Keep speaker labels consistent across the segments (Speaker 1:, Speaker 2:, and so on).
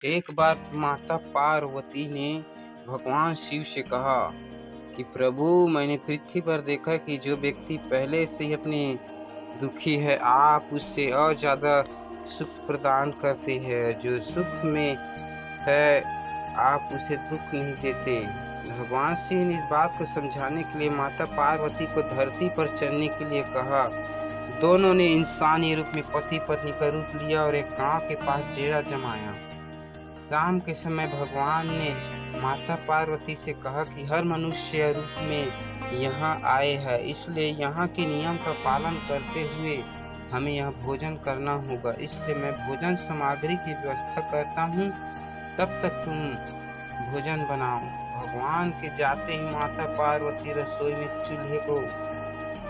Speaker 1: एक बार माता पार्वती ने भगवान शिव से कहा कि प्रभु, मैंने पृथ्वी पर देखा कि जो व्यक्ति पहले से ही अपने दुखी है, आप उससे और ज़्यादा सुख प्रदान करते हैं। जो सुख में है, आप उसे दुख नहीं देते। भगवान शिव ने इस बात को समझाने के लिए माता पार्वती को धरती पर चलने के लिए कहा। दोनों ने इंसानी रूप में पति पत्नी का रूप लिया और एक गांव के पास डेरा जमाया। शाम के समय भगवान ने माता पार्वती से कहा कि हर मनुष्य रूप में यहाँ आए हैं, इसलिए यहाँ के नियम का पालन करते हुए हमें यहाँ भोजन करना होगा। इसलिए मैं भोजन सामग्री की व्यवस्था करता हूँ, तब तक तुम भोजन बनाओ। भगवान के जाते ही माता पार्वती रसोई में चूल्हे को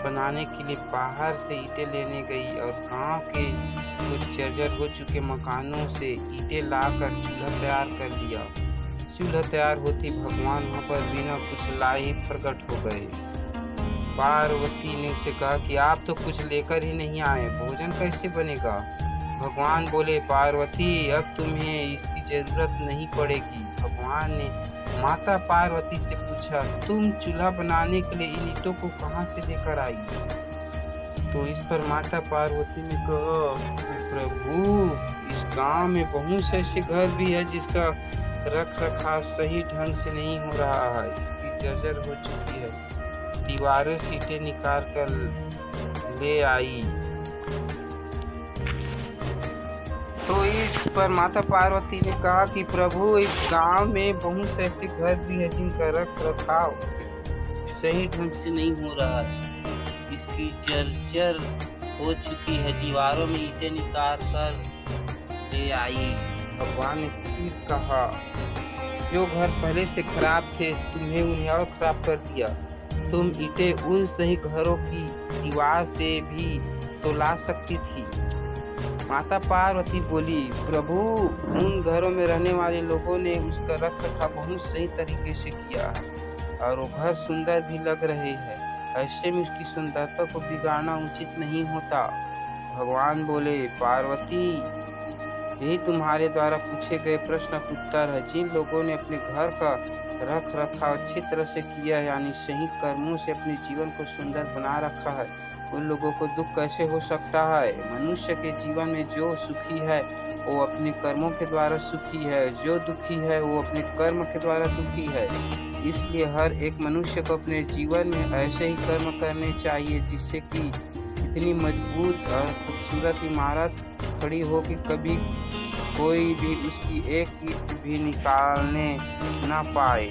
Speaker 1: बनाने के लिए बाहर से ईंटें लेने गई और गांव के कुछ जर्जर हो चुके मकानों से ईंटें लाकर चूल्हा तैयार कर दिया। चूल्हा तैयार होती भगवान वहां पर बिना कुछ लाए ही प्रकट हो गए। पार्वती ने उसे कहा कि आप तो कुछ लेकर ही नहीं आए, भोजन कैसे बनेगा? भगवान बोले, पार्वती, अब तुम्हें इसकी जरूरत नहीं पड़ेगी। भगवान ने माता पार्वती से पूछा, तुम चूल्हा बनाने के लिए इन ईंटों को कहाँ से लेकर आई? तो इस पर माता पार्वती ने कहा, प्रभु, इस गांव में बहुत से ऐसे घर भी है जिसका रख रखाव सही ढंग से नहीं हो रहा है। इसकी जर्जर हो चुकी है, दीवारों से ईंटें निकाल कर ले आई। तो इस पर माता पार्वती ने कहा कि प्रभु, इस गांव में बहुत से ऐसे घर भी है जिनका रख रखाव सही ढंग से नहीं हो रहा है। इसकी जर्जर हो चुकी है, दीवारों में ईंटें निकाल कर ले आई। भगवान ने फिर कहा, जो घर पहले से खराब थे, तुम्हें उन्हें और खराब कर दिया। तुम ईंटें उन सही घरों की दीवार से भी तो ला सकती थी। माता पार्वती बोली, प्रभु, उन घरों में रहने वाले लोगों ने उसका रख रखाव बहुत सही तरीके से किया है और वो घर सुंदर भी लग रहे हैं। ऐसे में उसकी सुंदरता को बिगाड़ना उचित नहीं होता। भगवान बोले, पार्वती, यही तुम्हारे द्वारा पूछे गए प्रश्न का उत्तर है। जिन लोगों ने अपने घर का रख रखाव अच्छी तरह से किया है, यानी सही कर्मों से अपने जीवन को सुंदर बना रखा है, उन लोगों को दुख कैसे हो सकता है? मनुष्य के जीवन में जो सुखी है वो अपने कर्मों के द्वारा सुखी है, जो दुखी है वो अपने कर्म के द्वारा दुखी है। इसलिए हर एक मनुष्य को अपने जीवन में ऐसे ही कर्म करने चाहिए जिससे कि इतनी मजबूत और खूबसूरत इमारत खड़ी हो कि कभी कोई भी उसकी एक ईंट भी निकालने ना पाए।